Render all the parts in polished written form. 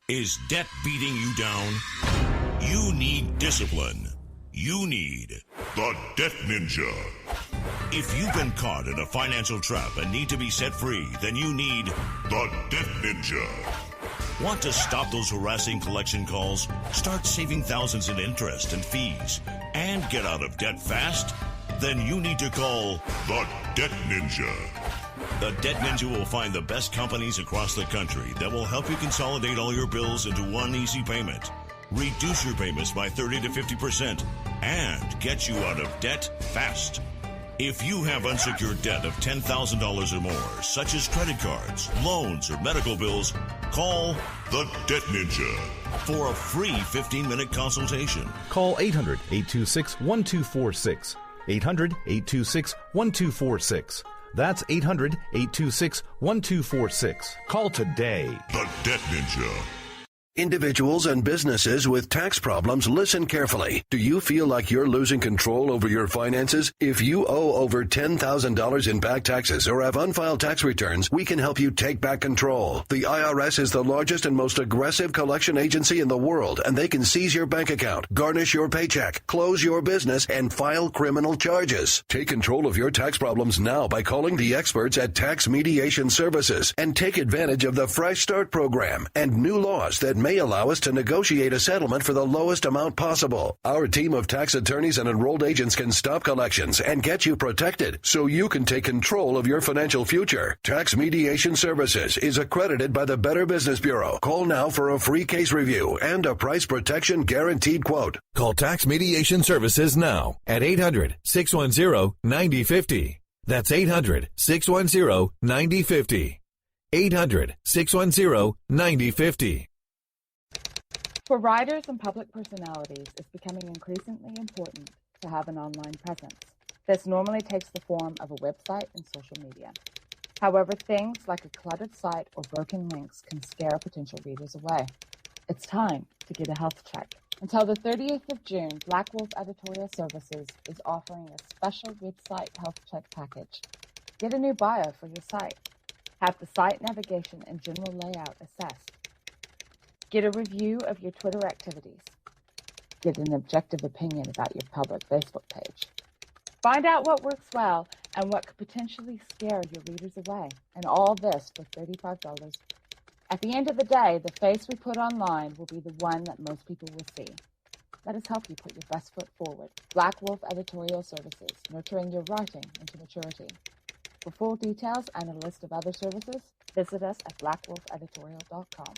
Is debt beating you down? You need discipline. You need the Debt Ninja. If you've been caught in a financial trap and need to be set free, then you need the Debt Ninja. Want to stop those harassing collection calls, start saving thousands in interest and fees, and get out of debt fast? Then you need to call the Debt Ninja. The Debt Ninja will find the best companies across the country that will help you consolidate all your bills into one easy payment, reduce your payments by 30 to 50%, and get you out of debt fast. If you have unsecured debt of $10,000 or more, such as credit cards, loans, or medical bills, call the Debt Ninja for a free 15-minute consultation. Call 800-826-1246. 800-826-1246. That's 800-826-1246. Call today. The Debt Ninja. Individuals and businesses with tax problems, listen carefully. Do you feel like you're losing control over your finances? If you owe over $10,000 in back taxes or have unfiled tax returns, we can help you take back control. The IRS is the largest and most aggressive collection agency in the world, and they can seize your bank account, garnish your paycheck, close your business, and file criminal charges. Take control of your tax problems now by calling the experts at Tax Mediation Services and take advantage of the Fresh Start program and new laws that may allow us to negotiate a settlement for the lowest amount possible. Our team of tax attorneys and enrolled agents can stop collections and get you protected so you can take control of your financial future. Tax Mediation Services is accredited by the Better Business Bureau. Call now for a free case review and a price protection guaranteed quote. Call Tax Mediation Services now at 800-610-9050. That's 800-610-9050. 800-610-9050. For writers and public personalities, it's becoming increasingly important to have an online presence. This normally takes the form of a website and social media. However, things like a cluttered site or broken links can scare potential readers away. It's time to get a health check. Until the 30th of June, Black Wolf Editorial Services is offering a special website health check package. Get a new bio for your site. Have the site navigation and general layout assessed. Get a review of your Twitter activities. Get an objective opinion about your public Facebook page. Find out what works well and what could potentially scare your readers away. And all this for $35. At the end of the day, the face we put online will be the one that most people will see. Let us help you put your best foot forward. Black Wolf Editorial Services, nurturing your writing into maturity. For full details and a list of other services, visit us at blackwolfeditorial.com.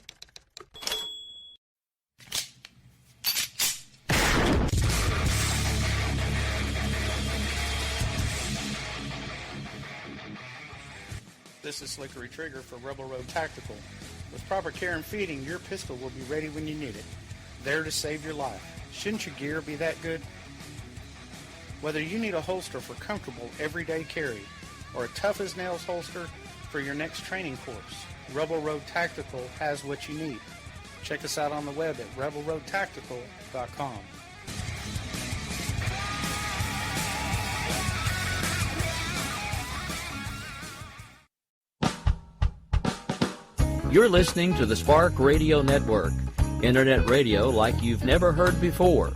This is Slickery Trigger for Rebel Road Tactical. With proper care and feeding, your pistol will be ready when you need it, there to save your life. Shouldn't your gear be that good? Whether you need a holster for comfortable everyday carry or a tough-as-nails holster for your next training course, Rebel Road Tactical has what you need. Check us out on the web at rebelroadtactical.com. You're listening to the Spark Radio Network, internet radio like you've never heard before.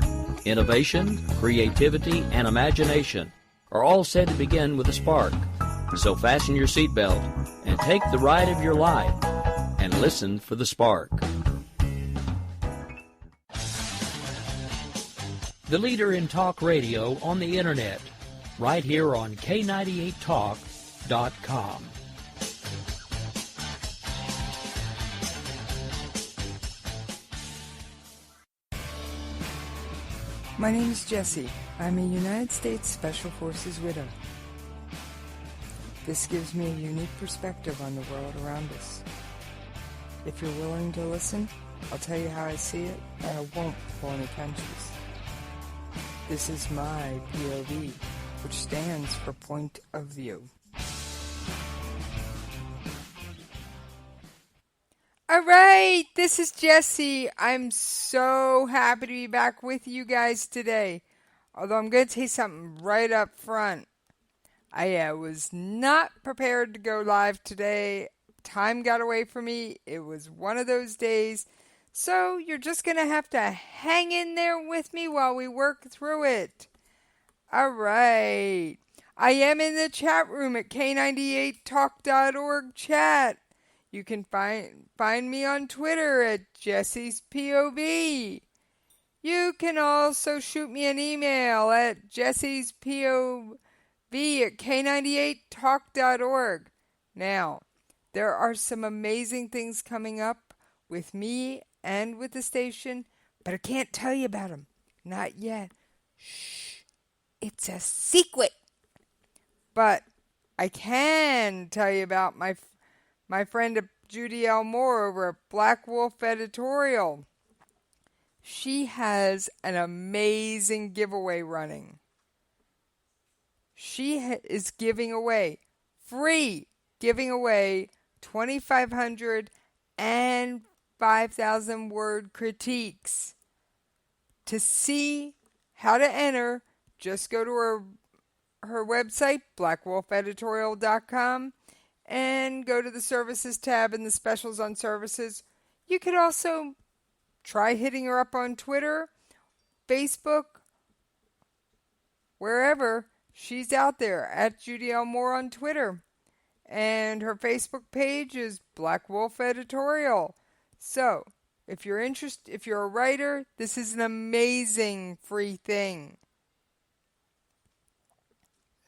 Innovation, creativity, and imagination are all said to begin with a spark. So fasten your seatbelt and take the ride of your life and listen for the spark. The leader in talk radio on the internet, right here on K98Talk.com. My name is Jessie. I'm a United States Special Forces widow. This gives me a unique perspective on the world around us. If you're willing to listen, I'll tell you how I see it, and I won't pull any punches. This is my POV, which stands for Point of View. All right, this is Jessie. I'm so happy to be back with you guys today. Although I'm going to tell you something right up front. I was not prepared to go live today. Time got away from me. It was one of those days So you're just going to have to hang in there with me while we work through it. All right. I am in the chat room at K98talk.org chat. You can find me on Twitter at Jessie's POV. You can also shoot me an email at jessiespov at k98talk.org. Now, there are some amazing things coming up with me and with the station, but I can't tell you about them. Not yet. Shh. It's a secret. But I can tell you about my friend Judy L. Moore over at Black Wolf Editorial. She has an amazing giveaway running. She is giving away 2,500 and 5,000 word critiques. To see how to enter, just go to her website, blackwolfeditorial.com, and go to the services tab in the specials on services. You could also try hitting her up on Twitter, Facebook, wherever. She's out there at Judy L. Moore on Twitter. And her Facebook page is Black Wolf Editorial. So, if you're a writer, this is an amazing free thing.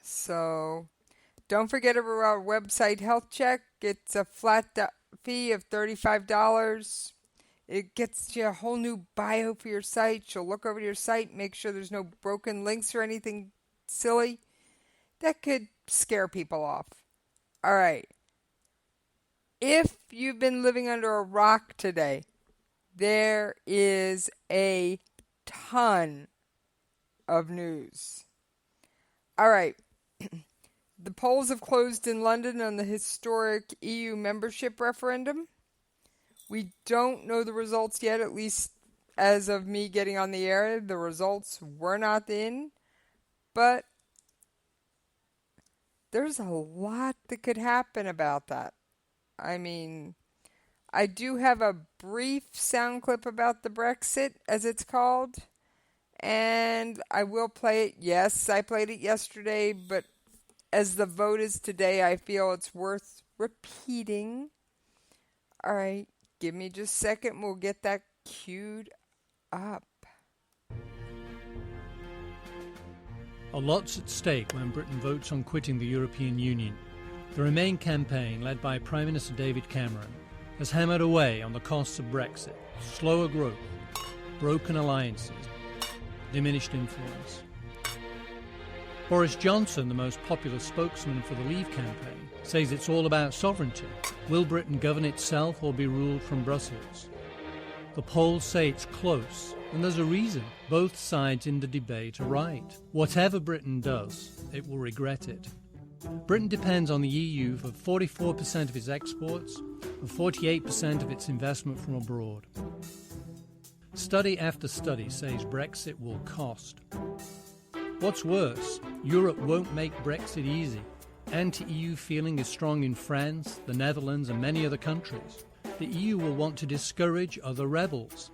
So, don't forget about our website health check. It's a flat fee of $35. It gets you a whole new bio for your site. She'll look over your site, make sure there's no broken links or anything silly that could scare people off. All right. If you've been living under a rock today, there is a ton of news. All right. The polls have closed in London on the historic EU membership referendum. We don't know the results yet, at least as of me getting on the air. The results were not in, but there's a lot that could happen about that. I mean, I do have a brief sound clip about the Brexit, as it's called, and I will play it. Yes, I played it yesterday, but as the vote is today, I feel it's worth repeating. All right, give me just a second. We'll get that queued up. A lot's at stake when Britain votes on quitting the European Union. The Remain campaign, led by Prime Minister David Cameron, has hammered away on the costs of Brexit, slower growth, broken alliances, diminished influence. Boris Johnson, the most popular spokesman for the Leave campaign, says it's all about sovereignty. Will Britain govern itself or be ruled from Brussels? The polls say it's close, and there's a reason. Both sides in the debate are right. Whatever Britain does, it will regret it. Britain depends on the EU for 44% of its exports and 48% of its investment from abroad. Study after study says Brexit will cost. What's worse, Europe won't make Brexit easy. Anti-EU feeling is strong in France, the Netherlands and many other countries. The EU will want to discourage other rebels.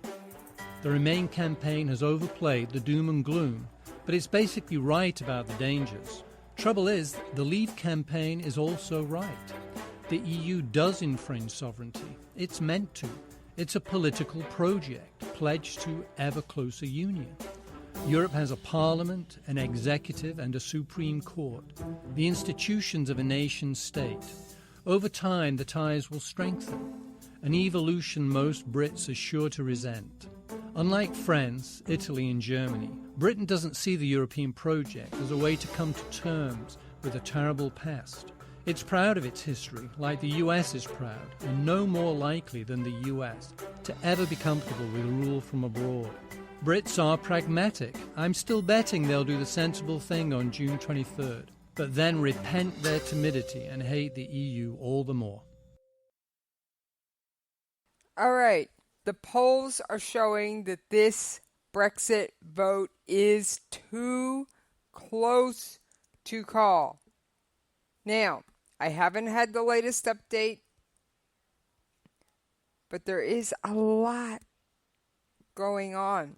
The Remain campaign has overplayed the doom and gloom, but it's basically right about the dangers. Trouble is, the Leave campaign is also right. The EU does infringe sovereignty. It's meant to. It's a political project, pledged to ever closer union. Europe has a parliament, an executive and a supreme court, the institutions of a nation-state. Over time, the ties will strengthen, an evolution most Brits are sure to resent. Unlike France, Italy and Germany, Britain doesn't see the European project as a way to come to terms with a terrible past. It's proud of its history, like the US is proud, and no more likely than the US to ever be comfortable with rule from abroad. Brits are pragmatic. I'm still betting they'll do the sensible thing on June 23rd, but then repent their timidity and hate the EU all the more. All right. The polls are showing that this Brexit vote is too close to call. Now, I haven't had the latest update, but there is a lot going on.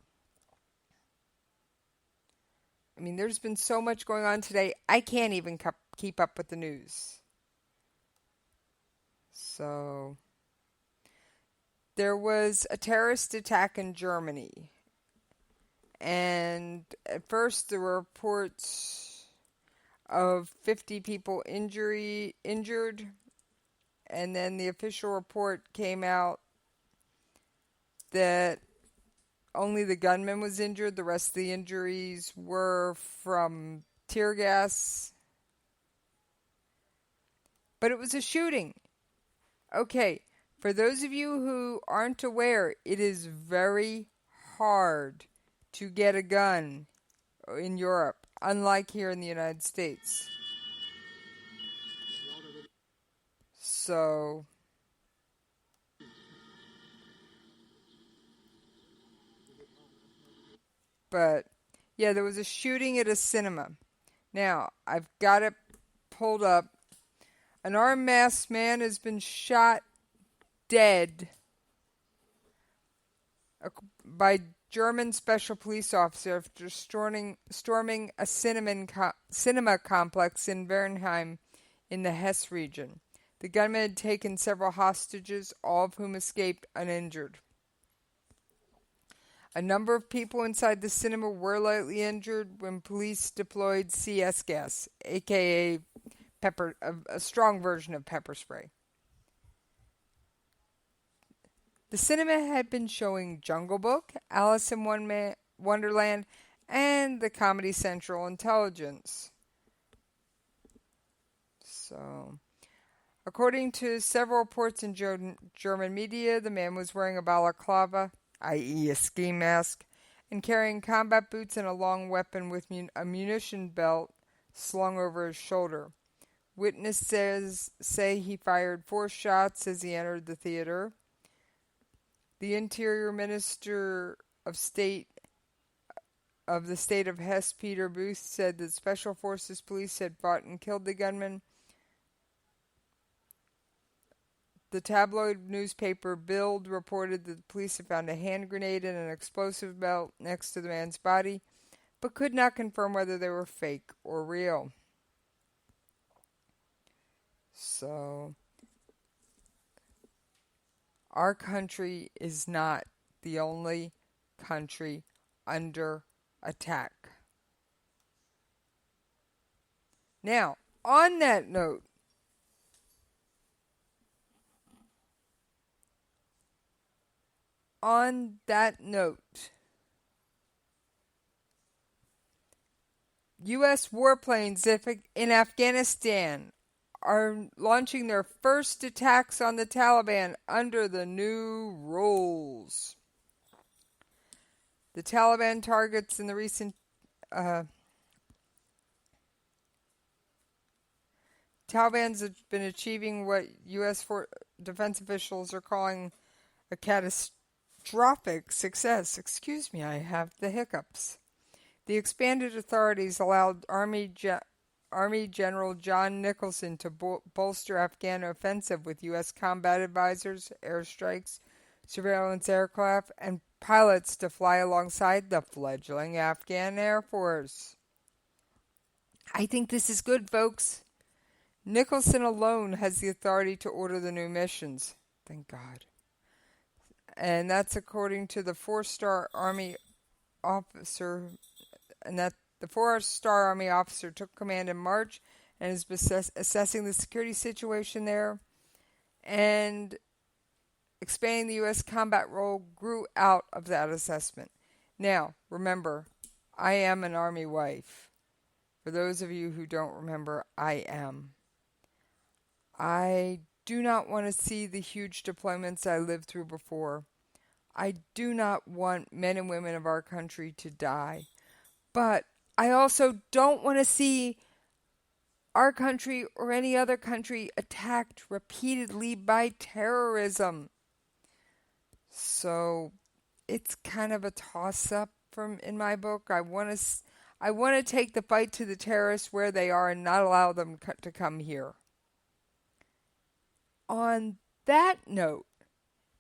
I mean, there's been so much going on today, I can't even keep up with the news. So, there was a terrorist attack in Germany. And at first there were reports of 50 people injured. And then the official report came out that only the gunman was injured. The rest of the injuries were from tear gas. But it was a shooting. Okay, for those of you who aren't aware, it is very hard to get a gun in Europe, unlike here in the United States. So, but yeah, there was a shooting at a cinema. Now, I've got it pulled up. An armed masked man has been shot dead by German special police officer after storming a cinema complex in Bernheim in the Hesse region. The gunman had taken several hostages, all of whom escaped uninjured. A number of people inside the cinema were lightly injured when police deployed CS gas, aka pepper, a strong version of pepper spray. The cinema had been showing Jungle Book, Alice in Wonderland, and the Comedy Central Intelligence. So, according to several reports in German media, the man was wearing a balaclava, i.e. a ski mask, and carrying combat boots and a long weapon with a munition belt slung over his shoulder. Witnesses say he fired 4 shots as he entered the theater. The Interior Minister of State of the state of Hesse, Peter Booth, said that Special Forces police had fought and killed the gunman. The tabloid newspaper Bild reported that the police had found a hand grenade and an explosive belt next to the man's body, but could not confirm whether they were fake or real. So, our country is not the only country under attack. Now, on that note, U.S. warplanes in Afghanistan are launching their first attacks on the Taliban under the new rules. The Taliban targets in the recent Taliban's have been achieving what U.S. defense officials are calling a catastrophic success. Excuse me, I have the hiccups. The expanded authorities allowed Army General John Nicholson to bolster Afghan offensive with U.S. combat advisors, airstrikes, surveillance aircraft, and pilots to fly alongside the fledgling Afghan Air Force. I think this is good, folks. Nicholson alone has the authority to order the new missions. Thank God. And that's according to the 4-star Army officer, and that the 4-star Army officer took command in March and is assessing the security situation there. And expanding the U.S. combat role grew out of that assessment. Now, remember, I am an Army wife. For those of you who don't remember, I am. I do not want to see the huge deployments I lived through before. I do not want men and women of our country to die. But I also don't want to see our country or any other country attacked repeatedly by terrorism. So it's kind of a toss-up in my book. I want to take the fight to the terrorists where they are and not allow them to come here. On that note,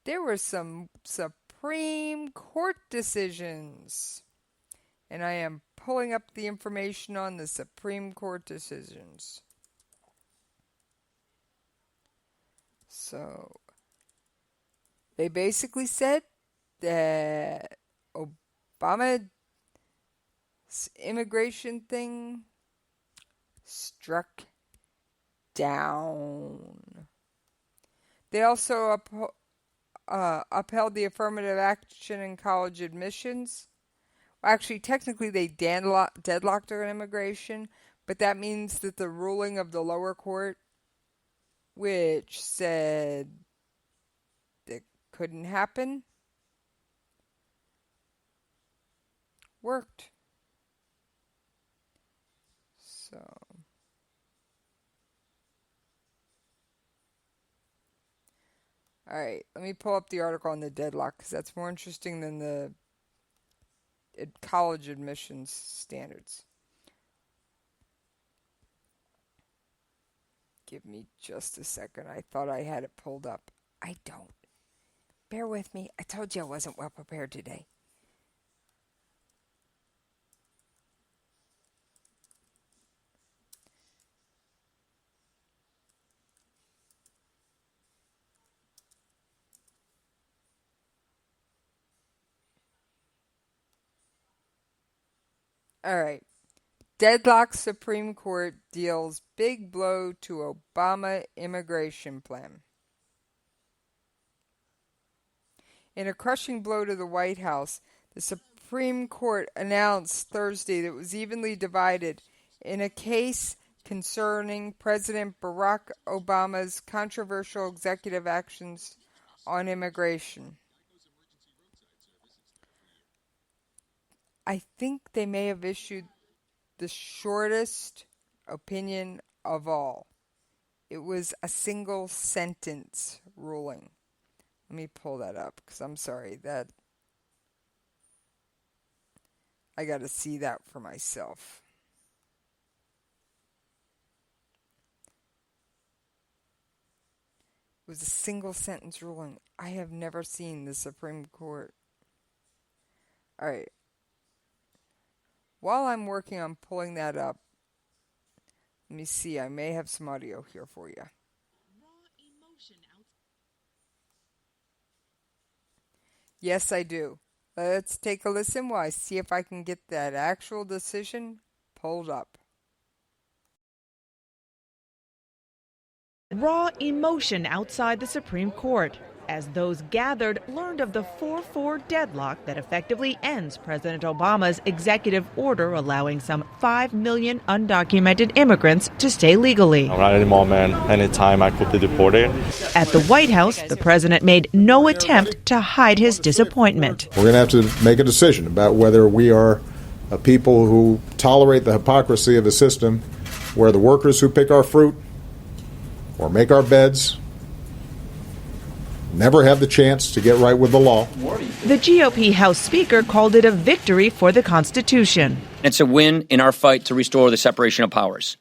there were some surprising Supreme Court decisions. And I am pulling up the information on the Supreme Court decisions. So, they basically said that Obama's immigration thing struck down. They also upheld the affirmative action in college admissions. Actually, technically, they deadlocked on immigration, but that means that the ruling of the lower court, which said that couldn't happen, worked. So, all right, let me pull up the article on the deadlock because that's more interesting than the college admissions standards. Give me just a second. I thought I had it pulled up. I don't. Bear with me. I told you I wasn't well prepared today. All right. Deadlock Supreme Court deals big blow to Obama immigration plan. In a crushing blow to the White House, the Supreme Court announced Thursday that it was evenly divided in a case concerning President Barack Obama's controversial executive actions on immigration. I think they may have issued the shortest opinion of all. It was a single sentence ruling. Let me pull that up because I'm sorry that I got to see that for myself. It was a single sentence ruling. I have never seen the Supreme Court. All right. While I'm working on pulling that up, let me see. I may have some audio here for you. Yes, I do. Let's take a listen while I see if I can get that actual decision pulled up. Raw emotion outside the Supreme Court as those gathered learned of the 4-4 deadlock that effectively ends President Obama's executive order allowing some 5 million undocumented immigrants to stay legally. Not anymore, man. Anytime I could be deported. At the White House, the president made no attempt to hide his disappointment. We're going to have to make a decision about whether we are a people who tolerate the hypocrisy of a system where the workers who pick our fruit or make our beds never have the chance to get right with the law. The GOP House Speaker called it a victory for the Constitution. It's a win in our fight to restore the separation of powers.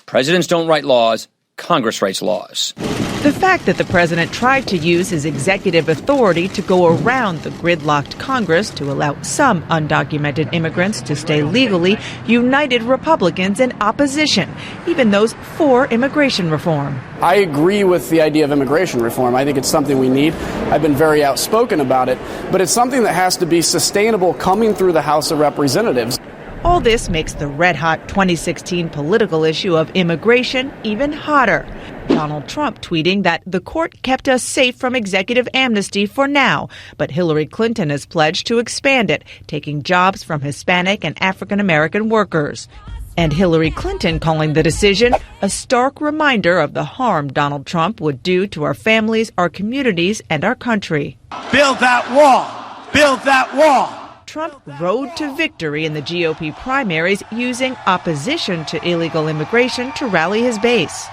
Presidents don't write laws, Congress writes laws. The fact that the president tried to use his executive authority to go around the gridlocked Congress to allow some undocumented immigrants to stay legally united Republicans in opposition, even those for immigration reform. I agree with the idea of immigration reform. I think it's something we need. I've been very outspoken about it, but it's something that has to be sustainable coming through the House of Representatives. All this makes the red-hot 2016 political issue of immigration even hotter. Donald Trump tweeting that the court kept us safe from executive amnesty for now, but Hillary Clinton has pledged to expand it, taking jobs from Hispanic and African-American workers. And Hillary Clinton calling the decision a stark reminder of the harm Donald Trump would do to our families, our communities, and our country. Build that wall! Build that wall! Trump rode to victory in the GOP primaries using opposition to illegal immigration to rally his base.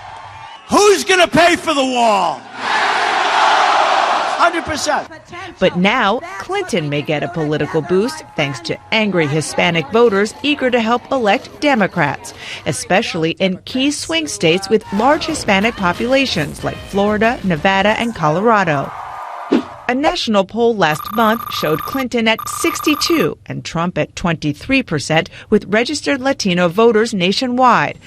Who's going to pay for the wall? 100%. But now, Clinton may get a political boost thanks to angry Hispanic voters eager to help elect Democrats, especially in key swing states with large Hispanic populations like Florida, Nevada, and Colorado. A national poll last month showed Clinton at 62 and Trump at 23% with registered Latino voters nationwide.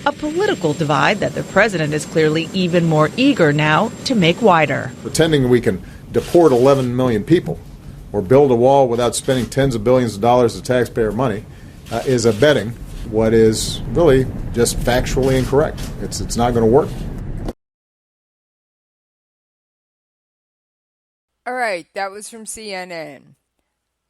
A political divide that the president is clearly even more eager now to make wider. Pretending we can deport 11 million people or build a wall without spending tens of billions of dollars of taxpayer money is abetting what is really just factually incorrect. It's not going to work. All right, that was from CNN.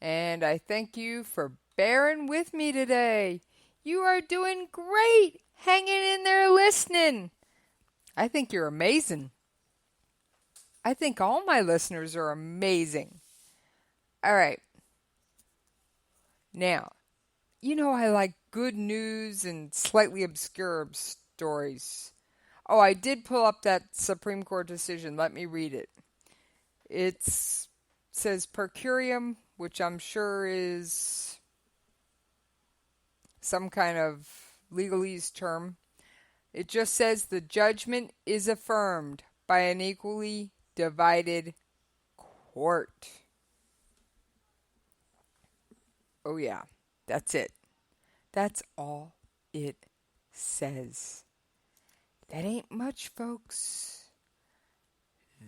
And I thank you for bearing with me today. You are doing great, hanging in there listening. I think you're amazing. I think all my listeners are amazing. All right. Now, you know I like good news and slightly obscure stories. Oh, I did pull up that Supreme Court decision. Let me read it. It says per curiam, which I'm sure is some kind of legalese term. It just says the judgment is affirmed by an equally divided court. Oh yeah, that's it. That's all it says. That ain't much, folks.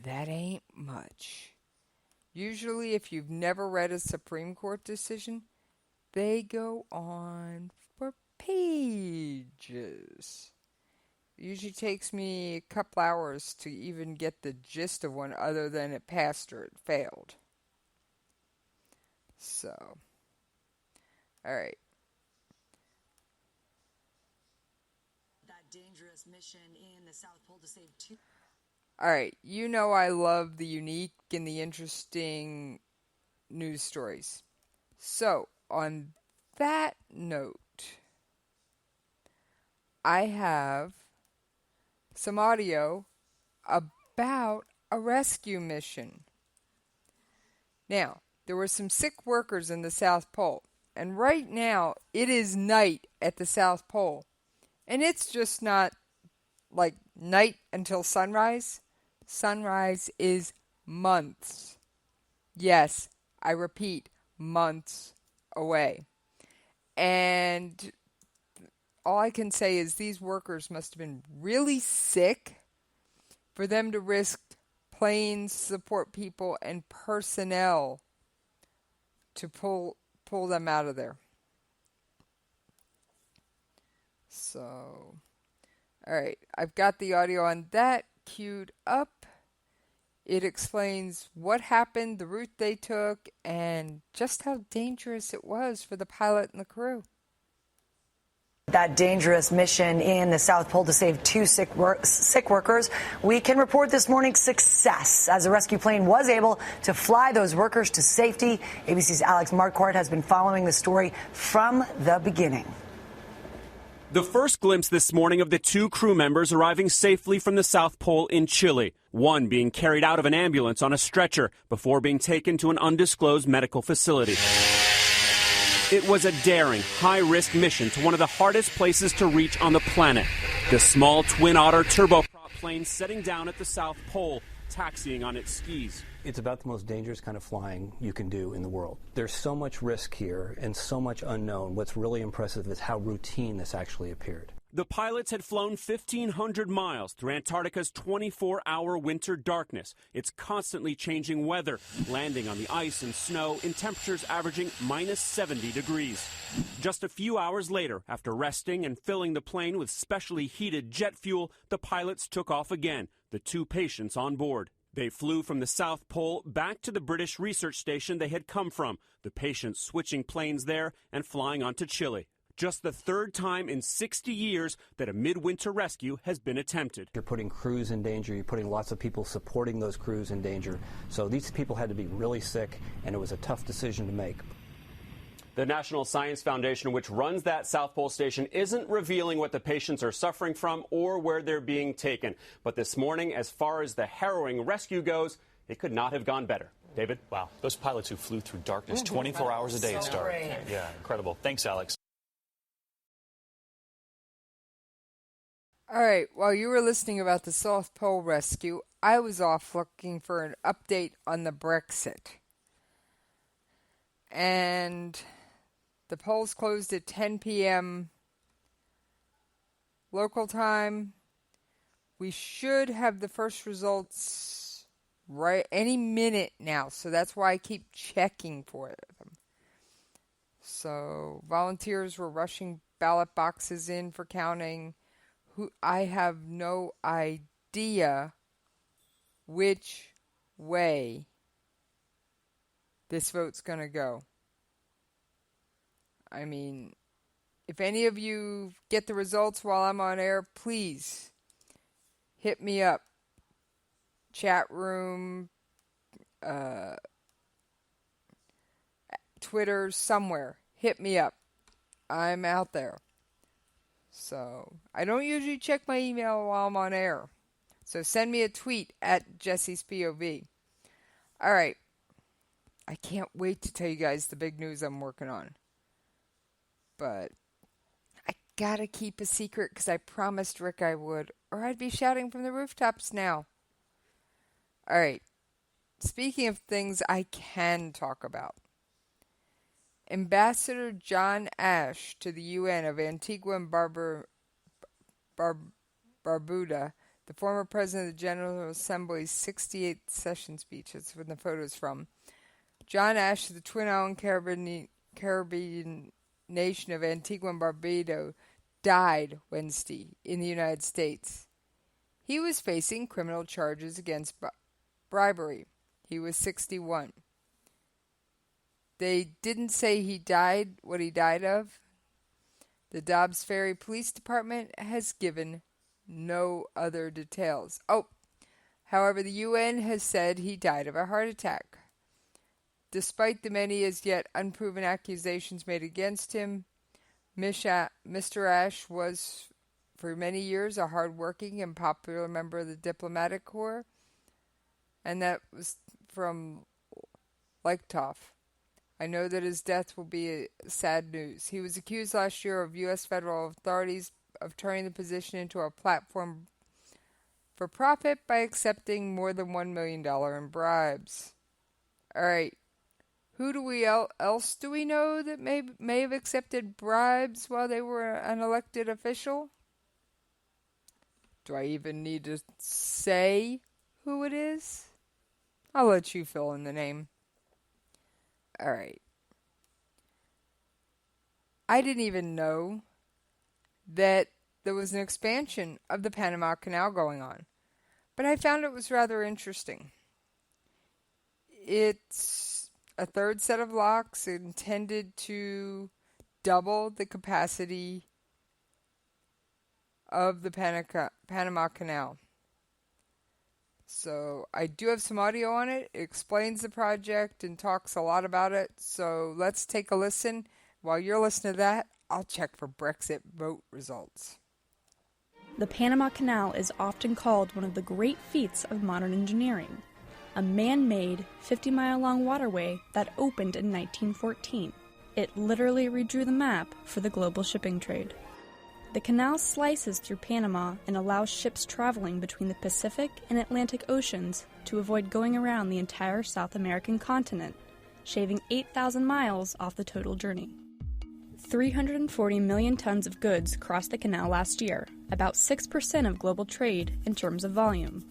That ain't much. Usually, if you've never read a Supreme Court decision, they go on for pages. It usually takes me a couple hours to even get the gist of one, other than it passed or it failed. So, all right. That dangerous mission in the South Pole to save two. All right, you know I love the unique and the interesting news stories. So, on that note, I have some audio about a rescue mission. Now, there were some sick workers in the South Pole, and right now it is night at the South Pole. And it's just not like night until sunrise. Sunrise is months. Yes, I repeat, months away. And all I can say is these workers must have been really sick for them to risk planes, support people, and personnel to pull them out of there. So, all right, I've got the audio on that queued up. It explains what happened, the route they took, and just how dangerous it was for the pilot and the crew. That dangerous mission in the South Pole to save two sick workers. We can report this morning's success as a rescue plane was able to fly those workers to safety. ABC's Alex Marquardt has been following the story from the beginning. The first glimpse this morning of the two crew members arriving safely from the South Pole in Chile. One being carried out of an ambulance on a stretcher before being taken to an undisclosed medical facility. It was a daring, high-risk mission to one of the hardest places to reach on the planet. The small Twin Otter turboprop plane setting down at the South Pole, taxiing on its skis. It's about the most dangerous kind of flying you can do in the world. There's so much risk here and so much unknown. What's really impressive is how routine this actually appeared. The pilots had flown 1,500 miles through Antarctica's 24-hour winter darkness. It's constantly changing weather, landing on the ice and snow in temperatures averaging minus 70 degrees. Just a few hours later, after resting and filling the plane with specially heated jet fuel, the pilots took off again, the two patients on board. They flew from the South Pole back to the British research station they had come from, the patients switching planes there and flying on to Chile. Just the third time in 60 years that a midwinter rescue has been attempted. You're putting crews in danger. You're putting lots of people supporting those crews in danger. So these people had to be really sick, and it was a tough decision to make. The National Science Foundation, which runs that South Pole station, isn't revealing what the patients are suffering from or where they're being taken. But this morning, as far as the harrowing rescue goes, it could not have gone better. David? Wow. Those pilots who flew through darkness 24 hours a day at start. Yeah, incredible. Thanks, Alex. All right, while you were listening about the South Pole rescue, I was off looking for an update on the Brexit. And the polls closed at 10 p.m. local time. We should have the first results right any minute now, so that's why I keep checking for them. So volunteers were rushing ballot boxes in for counting. I have no idea which way this vote's going to go. I mean, if any of you get the results while I'm on air, please hit me up. Chat room, Twitter, somewhere. Hit me up. I'm out there. So, I don't usually check my email while I'm on air. So send me a tweet at Jessie's POV. Alright. I can't wait to tell you guys the big news I'm working on. But I gotta keep a secret because I promised Rick I would, or I'd be shouting from the rooftops now. Alright. Speaking of things I can talk about. Ambassador John Ash to the UN of Antigua and Barbuda, the former president of the General Assembly's 68th session speech. That's where the photo's from. John Ash of the Twin Island Caribbean nation of Antigua and Barbuda died Wednesday in the United States. He was facing criminal charges against bribery. He was 61. They didn't say he died, what he died of. The Dobbs Ferry Police Department has given no other details. However, the UN has said he died of a heart attack. Despite the many as yet unproven accusations made against him, Mr. Ash was, for many years, a hard-working and popular member of the diplomatic corps, and that was from Leichthof. I know that his death will be sad news. He was accused last year of U.S. federal authorities of turning the position into a platform for profit by accepting more than $1 million in bribes. Alright, else do we know that may have accepted bribes while they were an elected official? Do I even need to say who it is? I'll let you fill in the name. Alright. I didn't even know that there was an expansion of the Panama Canal going on, but I found it was rather interesting. It's a third set of locks intended to double the capacity of the Panama Canal. So I do have some audio on it. It explains the project and talks a lot about it. So let's take a listen. While you're listening to that, I'll check for Brexit vote results. The Panama Canal is often called one of the great feats of modern engineering. A man-made, 50-mile-long waterway that opened in 1914. It literally redrew the map for the global shipping trade. The canal slices through Panama and allows ships traveling between the Pacific and Atlantic Oceans to avoid going around the entire South American continent, shaving 8,000 miles off the total journey. 340 million tons of goods crossed the canal last year, about 6% of global trade in terms of volume.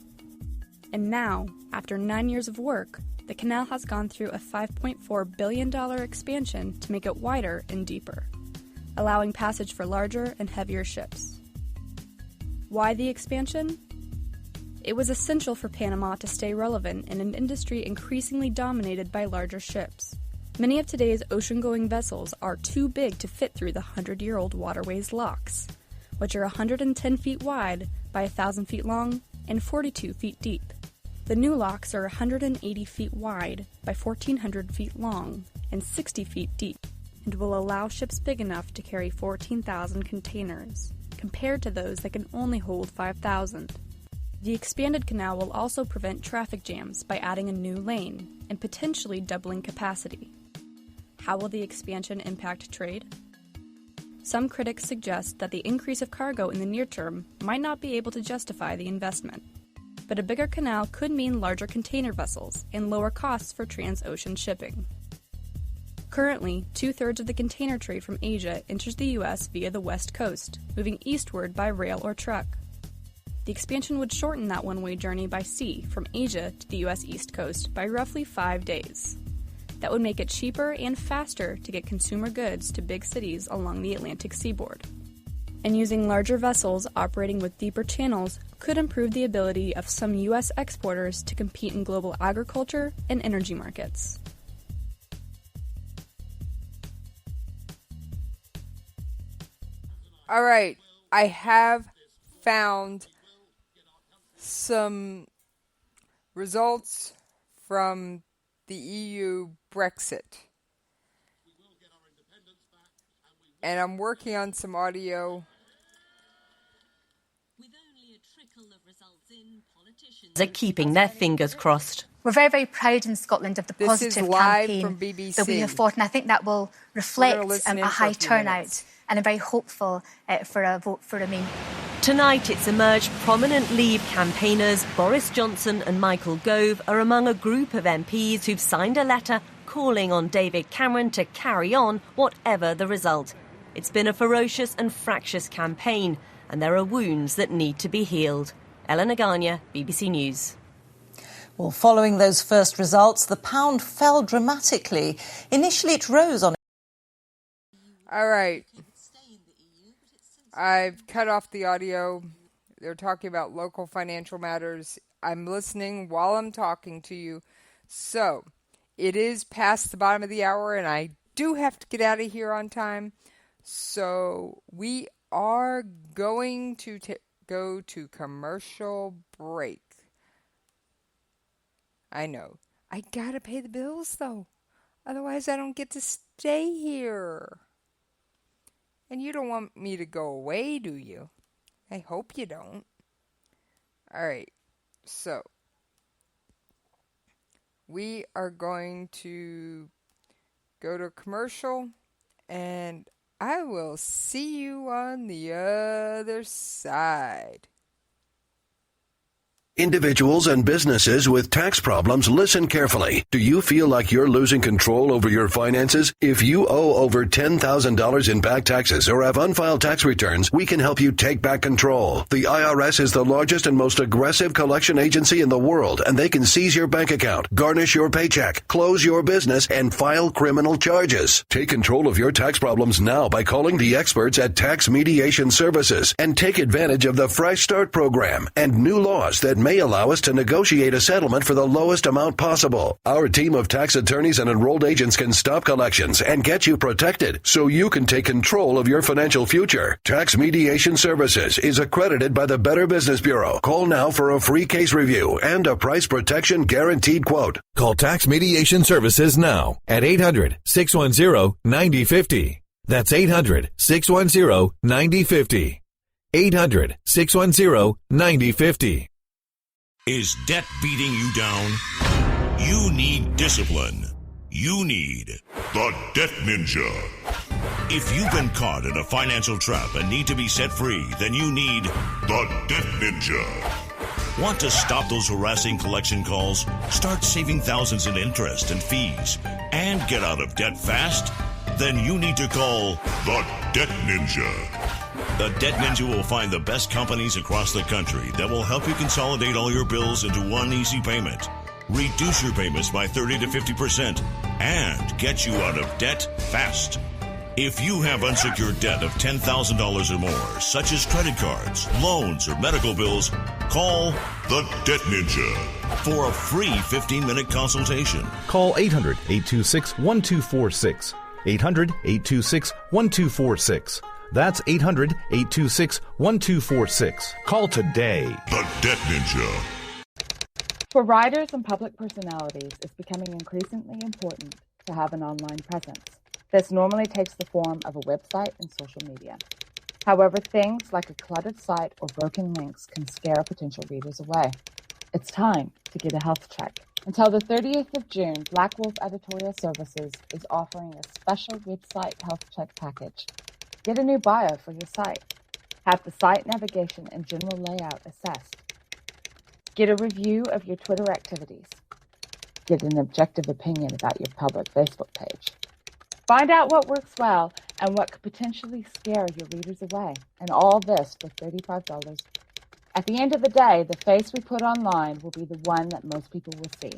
And now, after 9 years of work, the canal has gone through a $5.4 billion expansion to make it wider and deeper, allowing passage for larger and heavier ships. Why the expansion? It was essential for Panama to stay relevant in an industry increasingly dominated by larger ships. Many of today's ocean-going vessels are too big to fit through the 100-year-old waterway's locks, which are 110 feet wide by 1,000 feet long and 42 feet deep. The new locks are 180 feet wide by 1,400 feet long and 60 feet deep, and will allow ships big enough to carry 14,000 containers, compared to those that can only hold 5,000. The expanded canal will also prevent traffic jams by adding a new lane and potentially doubling capacity. How will the expansion impact trade? Some critics suggest that the increase of cargo in the near term might not be able to justify the investment. but a bigger canal could mean larger container vessels and lower costs for trans-ocean shipping. Currently, 2/3 of the container trade from Asia enters the U.S. via the West Coast, moving eastward by rail or truck. The expansion would shorten that one-way journey by sea from Asia to the U.S. East Coast by roughly 5 days. That would make it cheaper and faster to get consumer goods to big cities along the Atlantic seaboard. And using larger vessels operating with deeper channels could improve the ability of some U.S. exporters to compete in global agriculture and energy markets. All right, I have found some results from the EU Brexit. And I'm working on some audio. Are keeping their fingers crossed. We're very, very proud in Scotland of the positive campaign that we have fought, and I think that will reflect a high turnout, and I'm very hopeful for a vote for Remain. Tonight it's emerged prominent Leave campaigners Boris Johnson and Michael Gove are among a group of MPs who've signed a letter calling on David Cameron to carry on whatever the result. It's been a ferocious and fractious campaign, and there are wounds that need to be healed. Eleanor Garnier, BBC News. Well, following those first results, the pound fell dramatically. Initially, it rose on... All right. I've cut off the audio. They're talking about local financial matters. I'm listening while I'm talking to you. So, it is past the bottom of the hour, and I do have to get out of here on time. So, we are going to go to commercial break. I know. I gotta pay the bills, though. Otherwise, I don't get to stay here. And you don't want me to go away, do you? I hope you don't. All right. So, we are going to go to commercial, and I will see you on the other side. Individuals and businesses with tax problems, listen carefully. Do you feel like you're losing control over your finances? If you owe over $10,000 in back taxes or have unfiled tax returns, we can help you take back control. The IRS is the largest and most aggressive collection agency in the world, and they can seize your bank account, garnish your paycheck, close your business, and file criminal charges. Take control of your tax problems now by calling the experts at Tax Mediation Services and take advantage of the Fresh Start program and new laws that may allow us to negotiate a settlement for the lowest amount possible. Our team of tax attorneys and enrolled agents can stop collections and get you protected so you can take control of your financial future. Tax Mediation Services is accredited by the Better Business Bureau. Call now for a free case review and a price protection guaranteed quote. Call Tax Mediation Services now at 800-610-9050. That's 800-610-9050. 800-610-9050. Is debt beating you down? You need discipline. You need the Debt Ninja. If you've been caught in a financial trap and need to be set free, then you need the Debt Ninja. Want to stop those harassing collection calls, start saving thousands in interest and fees, and get out of debt fast? Then you need to call the Debt Ninja. The Debt Ninja will find the best companies across the country that will help you consolidate all your bills into one easy payment, reduce your payments by 30 to 50%, and get you out of debt fast. If you have unsecured debt of $10,000 or more, such as credit cards, loans, or medical bills, call the Debt Ninja for a free 15-minute consultation. Call 800-826-1246. 800-826-1246. That's 800-826-1246. Call today. The Debt Ninja. For writers and public personalities, it's becoming increasingly important to have an online presence. This normally takes the form of a website and social media. However, things like a cluttered site or broken links can scare potential readers away. It's time to get a health check. Until the 30th of June, Black Wolf Editorial Services is offering a special website health check package. Get a new bio for your site. Have the site navigation and general layout assessed. Get a review of your Twitter activities. Get an objective opinion about your public Facebook page. Find out what works well and what could potentially scare your readers away. And all this for $35. At the end of the day, the face we put online will be the one that most people will see.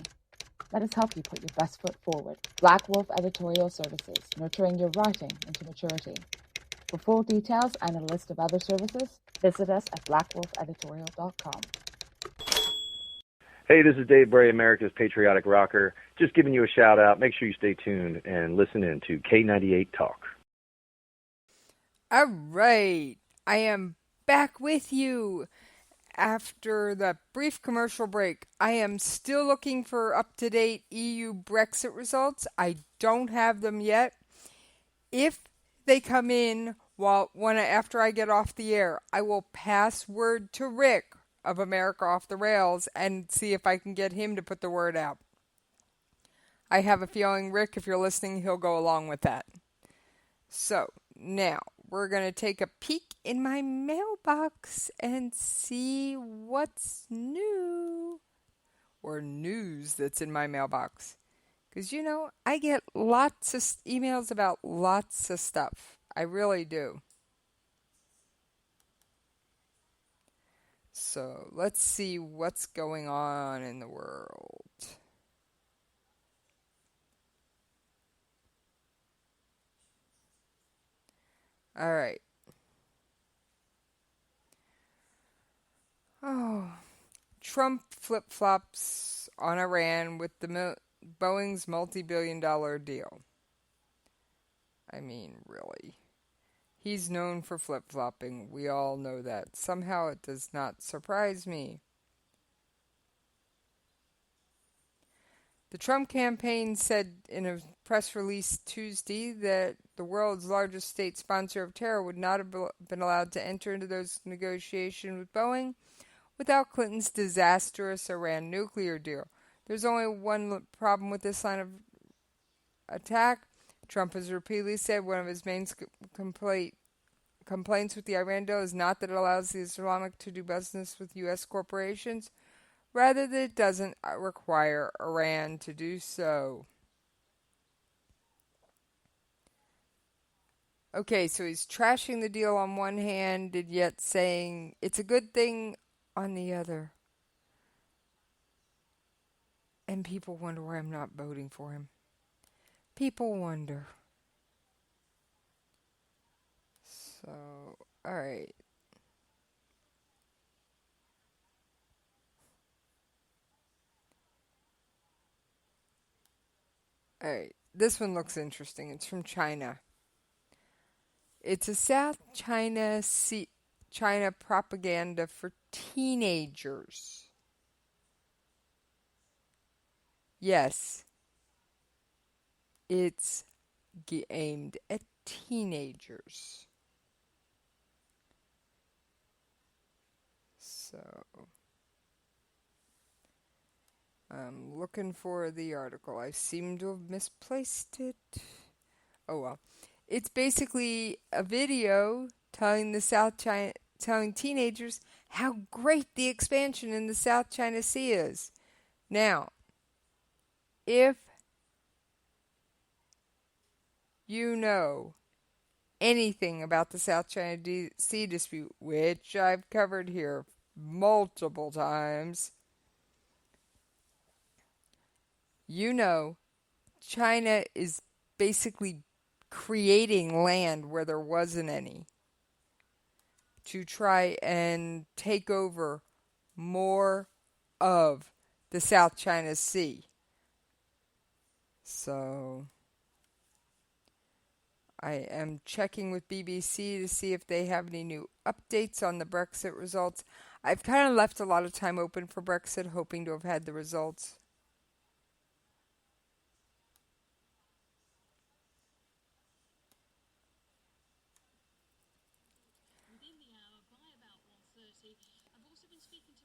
Let us help you put your best foot forward. Black Wolf Editorial Services, nurturing your writing into maturity. For full details and a list of other services, visit us at blackwolfeditorial.com. Hey, this is Dave Bray, America's Patriotic Rocker. Just giving you a shout out. Make sure you stay tuned and listen in to K98 Talk. All right. I am back with you after the brief commercial break. I am still looking for up-to-date EU Brexit results. I don't have them yet. If they come in after I get off the air, I will pass word to Rick of America Off the Rails and see if I can get him to put the word out. I have a feeling, Rick, if you're listening, he'll go along with that. So, now, we're going to take a peek in my mailbox and see what's new. Or news that's in my mailbox. Because, I get lots of emails about lots of stuff. I really do. So let's see what's going on in the world. All right. Oh, Trump flip-flops on Iran with the Boeing's multi-billion-dollar deal. I mean, really. He's known for flip-flopping. We all know that. Somehow it does not surprise me. The Trump campaign said in a press release Tuesday that the world's largest state sponsor of terror would not have been allowed to enter into those negotiations with Boeing without Clinton's disastrous Iran nuclear deal. There's only one problem with this line of attack. Trump has repeatedly said one of his main complaints with the Iran deal is not that it allows the Islamic to do business with U.S. corporations, rather that it doesn't require Iran to do so. Okay, so he's trashing the deal on one hand and yet saying it's a good thing on the other. And people wonder why I'm not voting for him. People wonder. So, alright. Alright, this one looks interesting. It's from China. It's a South China propaganda for teenagers. Yes. It's aimed at teenagers. So, I'm looking for the article. I seem to have misplaced it. Oh well. It's basically a video telling telling teenagers how great the expansion in the South China Sea is. Now, if you know anything about the South China Sea dispute, which I've covered here multiple times, you know China is basically creating land where there wasn't any to try and take over more of the South China Sea. So I am checking with BBC to see if they have any new updates on the Brexit results. I've kind of left a lot of time open for Brexit, hoping to have had the results.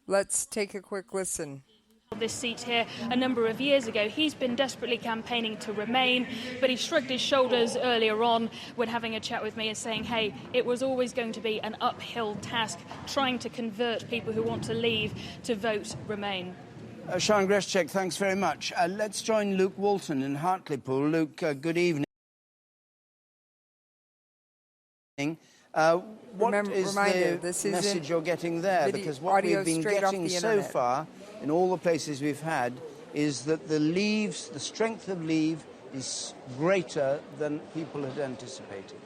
Let's take a quick listen. this seat here a number of years ago. He's been desperately campaigning to remain, but he shrugged his shoulders earlier on when having a chat with me and saying, hey, it was always going to be an uphill task trying to convert people who want to leave to vote remain. Sharon Greschek, thanks very much. Let's join Luke Walton in Hartlepool. Luke, good evening. What is the message you're getting there? Because what we've been getting so far in all the places we've had is that the strength of Leave is greater than people had anticipated.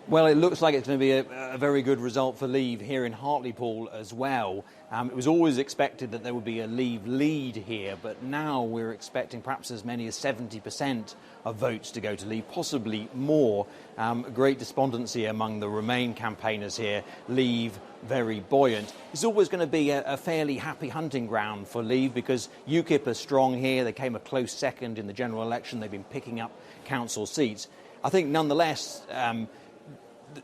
Well, it looks like it's going to be a very good result for Leave here in Hartlepool as well. It was always expected that there would be a Leave lead here, but now we're expecting perhaps as many as 70% of votes to go to Leave, possibly more. Great despondency among the Remain campaigners here. Leave very buoyant. It's always going to be a fairly happy hunting ground for Leave because UKIP are strong here. They came a close second in the general election. They've been picking up council seats. I think nonetheless,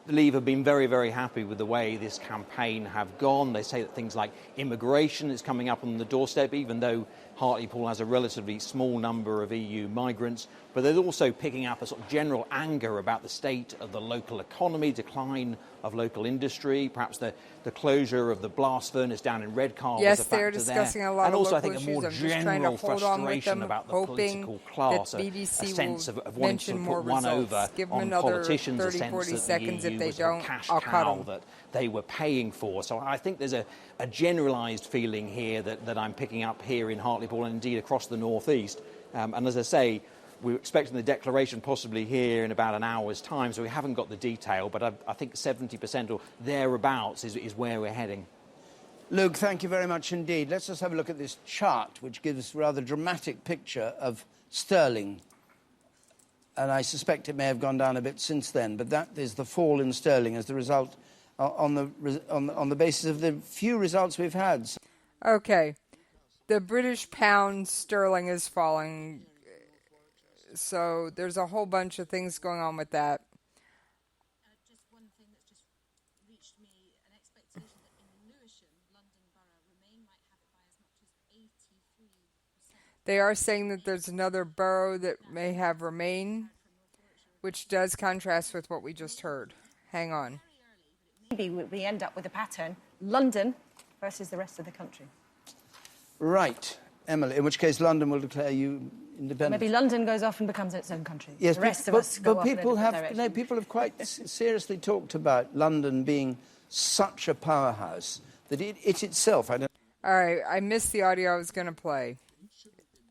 Leave have been very, very happy with the way this campaign have gone. They say that things like immigration is coming up on the doorstep, even though Hartlepool has a relatively small number of EU migrants. But they're also picking up a sort of general anger about the state of the local economy, decline of local industry, perhaps the closure of the blast furnace down in Redcar was a factor they're discussing a lot and of also, local I think, issues. a more general frustration about the political class, a sense of wanting to put one over on politicians, a sense that the EU was a cash cow that they were paying for. So I think there's a generalised feeling here that I'm picking up here in Hartlepool and indeed across the northeast. And as I say, we're expecting the declaration possibly here in about an hour's time, so we haven't got the detail, but I think 70% or thereabouts is where we're heading. Luke, thank you very much indeed. Let's just have a look at this chart, which gives a rather dramatic picture of sterling. And I suspect it may have gone down a bit since then, but that is the fall in sterling as the result on the basis of the few results we've had. Okay. The British pound sterling is falling, so there's a whole bunch of things going on with that. Just one thing that's just reached me, an expectation that in Lewisham, London Borough, Remain might have it by as much as 83%. They are saying that there's another borough that may have Remain, which does contrast with what we just heard. Hang on. Maybe we end up with a pattern, London versus the rest of the country. Right, Emily, in which case London will declare you independent. Maybe London goes off and becomes its own country. Yes, the rest of us go off in a different direction. People have quite seriously talked about London being such a powerhouse that it itself... All right, I missed the audio I was going to play.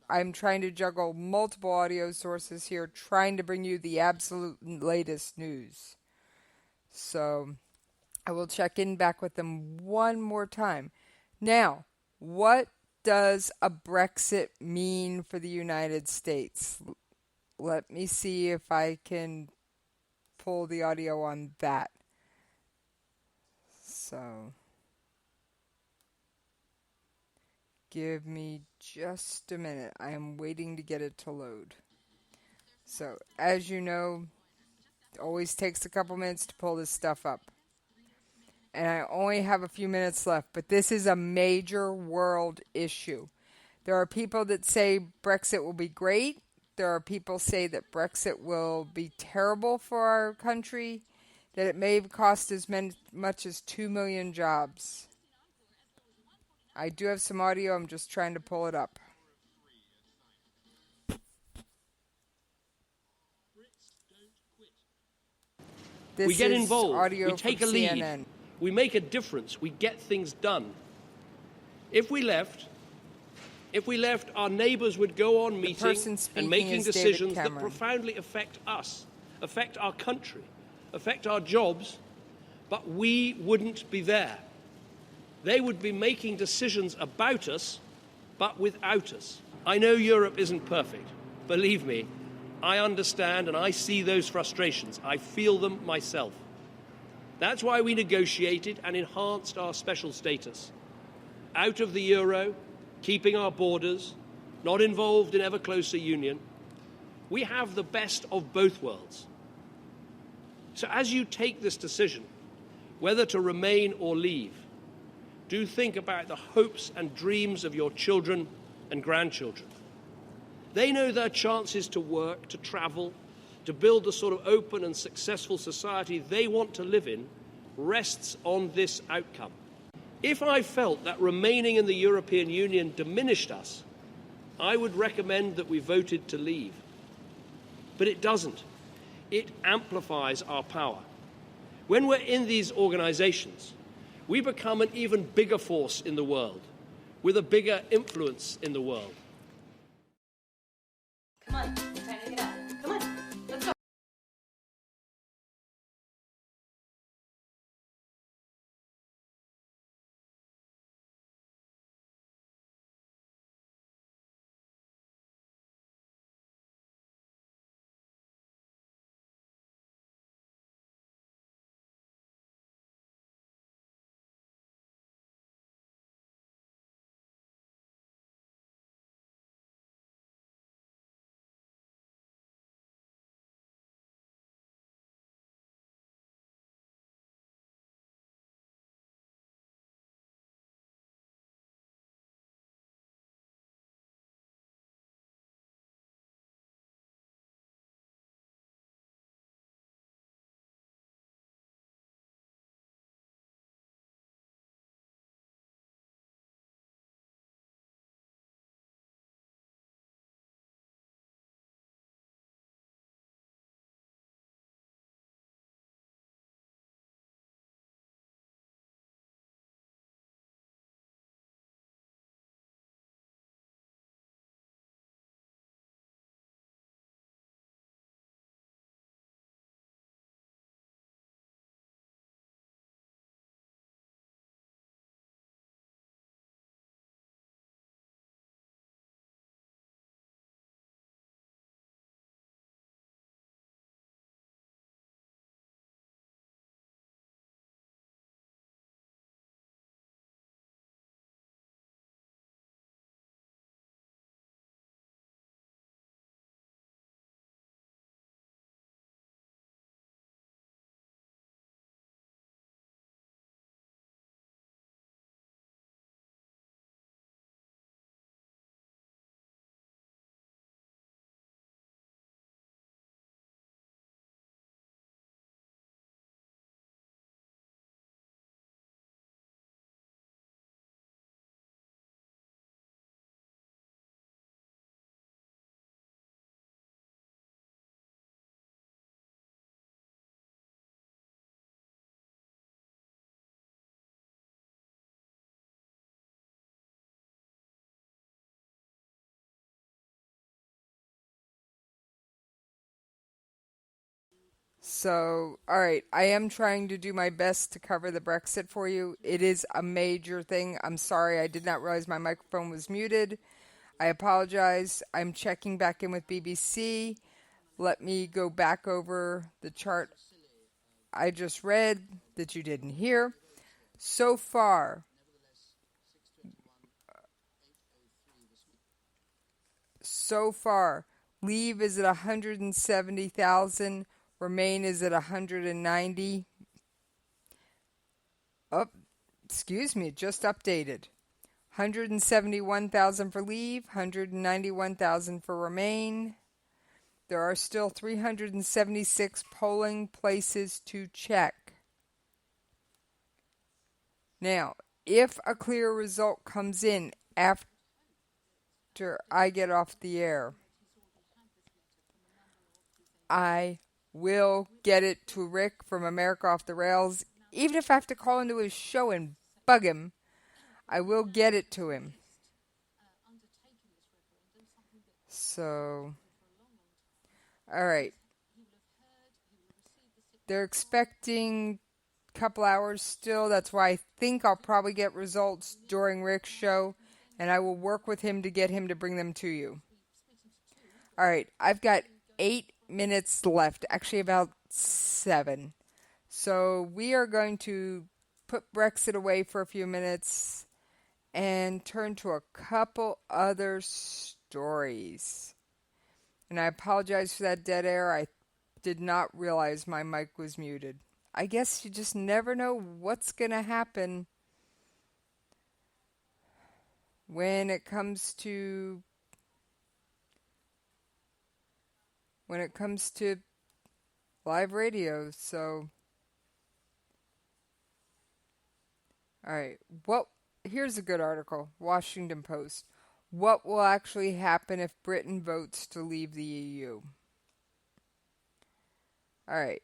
I'm trying to juggle multiple audio sources here, trying to bring you the absolute latest news. So I will check in back with them one more time. Now, what does a Brexit mean for the United States? Let me see if I can pull the audio on that. So, give me just a minute. I am waiting to get it to load. So, as you know, it always takes a couple minutes to pull this stuff up. And I only have a few minutes left, but this is a major world issue. There are people that say Brexit will be great. There are people say that Brexit will be terrible for our country, that it may cost as much as 2 million jobs. I do have some audio. I'm just trying to pull it up. This we get involved. Audio we take a from lead. CNN. We make a difference. We get things done. If we left, our neighbours would go on meeting and making decisions that profoundly affect us, affect our country, affect our jobs, but we wouldn't be there. They would be making decisions about us, but without us. I know Europe isn't perfect. Believe me, I understand and I see those frustrations. I feel them myself. That's why we negotiated and enhanced our special status. Out of the euro, keeping our borders, not involved in ever closer union. We have the best of both worlds. So as you take this decision, whether to remain or leave, do think about the hopes and dreams of your children and grandchildren. They know their chances to work, to travel, to build the sort of open and successful society they want to live in rests on this outcome. If I felt that remaining in the European Union diminished us, I would recommend that we voted to leave. But it doesn't. It amplifies our power. When we're in these organizations, we become an even bigger force in the world, with a bigger influence in the world. Come on, we're trying to get out. Come on, let's go. So, all right, I am trying to do my best to cover the Brexit for you. It is a major thing. I'm sorry, I did not realize my microphone was muted. I apologize. I'm checking back in with BBC. Let me go back over the chart I just read that you didn't hear. So far, Leave is at 170,000. Remain is at 190. Oh, excuse me, just updated. 171,000 for Leave, 191,000 for Remain. There are still 376 polling places to check. Now, if a clear result comes in after I get off the air, I will get it to Rick from America Off the Rails. Even if I have to call into his show and bug him, I will get it to him. So, all right. They're expecting a couple hours still. That's why I think I'll probably get results during Rick's show, and I will work with him to get him to bring them to you. All right. I've got 8 minutes left, actually about 7. So we are going to put Brexit away for a few minutes and turn to a couple other stories. And I apologize for that dead air. I did not realize my mic was muted. I guess you just never know what's going to happen when it comes to live radio. So, all right. Here's a good article. Washington Post. What will actually happen if Britain votes to leave the EU? All right.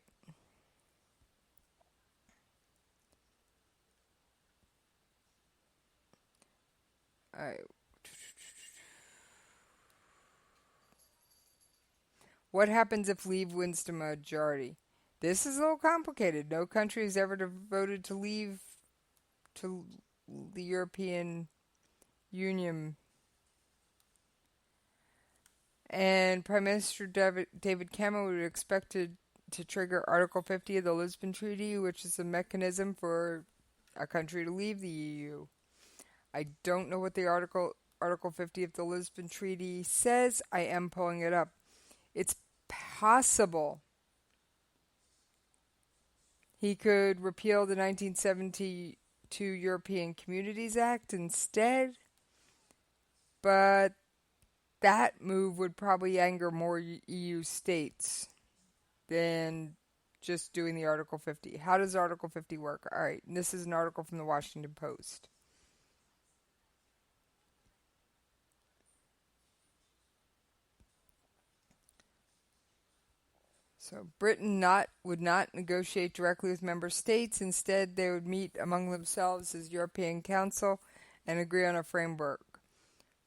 All right. What happens if Leave wins the majority? This is a little complicated. No country has ever voted to leave the European Union. And Prime Minister David Cameron would expect to trigger Article 50 of the Lisbon Treaty, which is a mechanism for a country to leave the EU. I don't know what the Article 50 of the Lisbon Treaty says. I am pulling it up. It's possible he could repeal the 1972 European Communities Act instead, but that move would probably anger more EU states than just doing the Article 50. How does Article 50 work? All right, and this is an article from the Washington Post. So Britain would not negotiate directly with member states. Instead, they would meet among themselves as European Council and agree on a framework.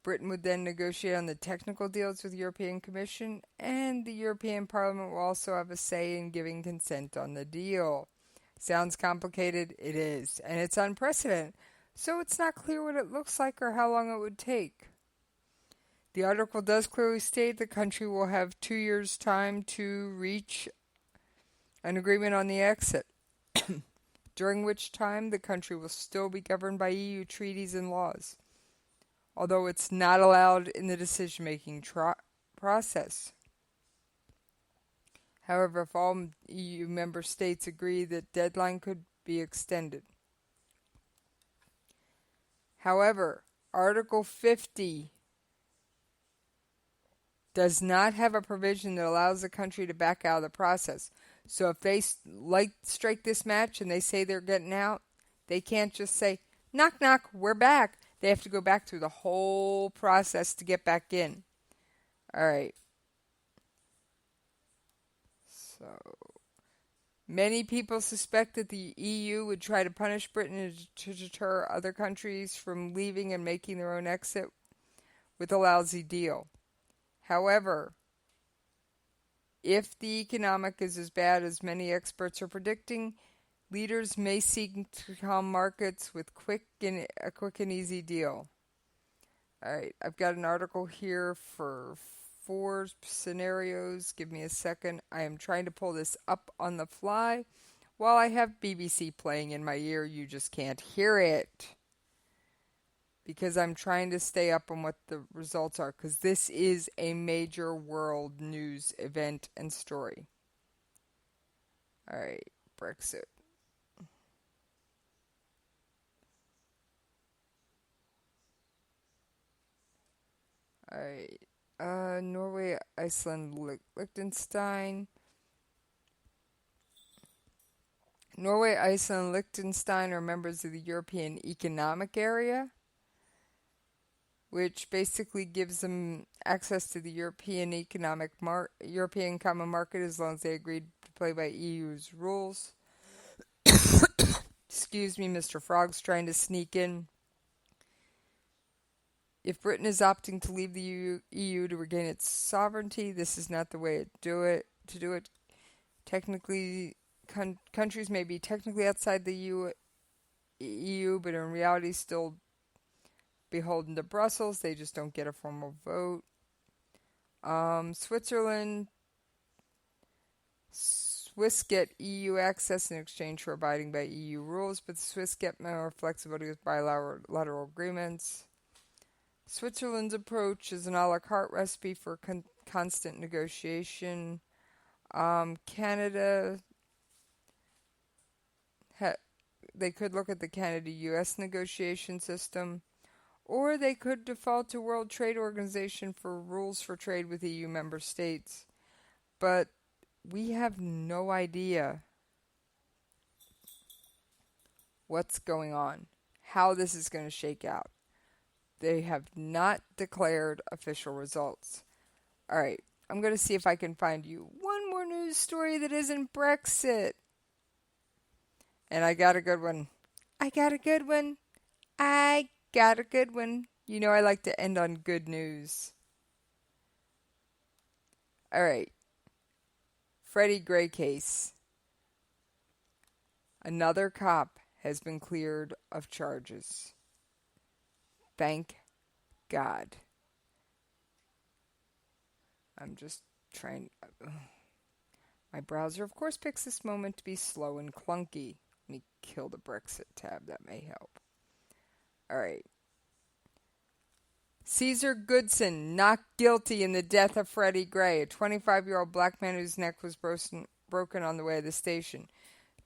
Britain would then negotiate on the technical deals with the European Commission, and the European Parliament will also have a say in giving consent on the deal. Sounds complicated? It is, and it's unprecedented, so it's not clear what it looks like or how long it would take. The article does clearly state the country will have 2 years' time to reach an agreement on the exit, during which time the country will still be governed by EU treaties and laws, although it's not allowed in the decision-making process. However, if all EU member states agree, the deadline could be extended. However, Article 50 does not have a provision that allows the country to back out of the process. So if they strike this match and they say they're getting out, they can't just say, knock, knock, we're back. They have to go back through the whole process to get back in. All right. So, many people suspect that the EU would try to punish Britain to deter other countries from leaving and making their own exit with a lousy deal. However, if the economic is as bad as many experts are predicting, leaders may seek to calm markets with a quick and easy deal. All right, I've got an article here for 4 scenarios. Give me a second. I am trying to pull this up on the fly while I have BBC playing in my ear. You just can't hear it, because I'm trying to stay up on what the results are, because this is a major world news event and story. All right, Brexit. All right, Norway, Iceland, Liechtenstein. Norway, Iceland, and Liechtenstein are members of the European Economic Area, which basically gives them access to the European European Common Market as long as they agreed to play by EU's rules. Excuse me, Mr. Frog's trying to sneak in. If Britain is opting to leave the EU to regain its sovereignty, this is not the way to do it. Technically, countries may be technically outside the EU, but in reality still beholden to Brussels. They just don't get a formal vote. Swiss get EU access in exchange for abiding by EU rules, but the Swiss get more flexibility with bilateral agreements. Switzerland's approach is an a la carte recipe for constant negotiation. Canada, they could look at the Canada-US negotiation system, Or they could default to World Trade Organization for rules for trade with EU member states. But we have no idea what's going on, how this is going to shake out. They have not declared official results. All right, I'm going to see if I can find you one more news story that isn't Brexit. And I got a good one. You know I like to end on good news. All right. Freddie Gray case. Another cop has been cleared of charges. Thank God. I'm just trying. My browser, of course, picks this moment to be slow and clunky. Let me kill the Brexit tab. That may help. All right. Caesar Goodson not guilty in the death of Freddie Gray, a 25-year-old black man whose neck was broken on the way to the station.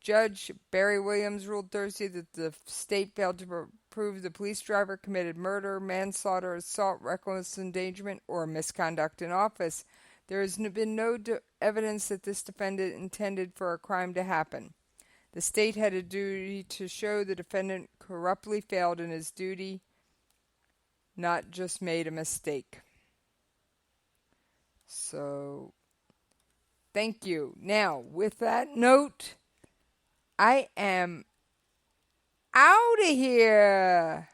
Judge Barry Williams ruled Thursday that the state failed to prove the police driver committed murder, manslaughter, assault, reckless endangerment, or misconduct in office. There has been no evidence that this defendant intended for a crime to happen. The state had a duty to show the defendant corruptly failed in his duty, not just made a mistake. So, thank you. Now, with that note, I am out of here.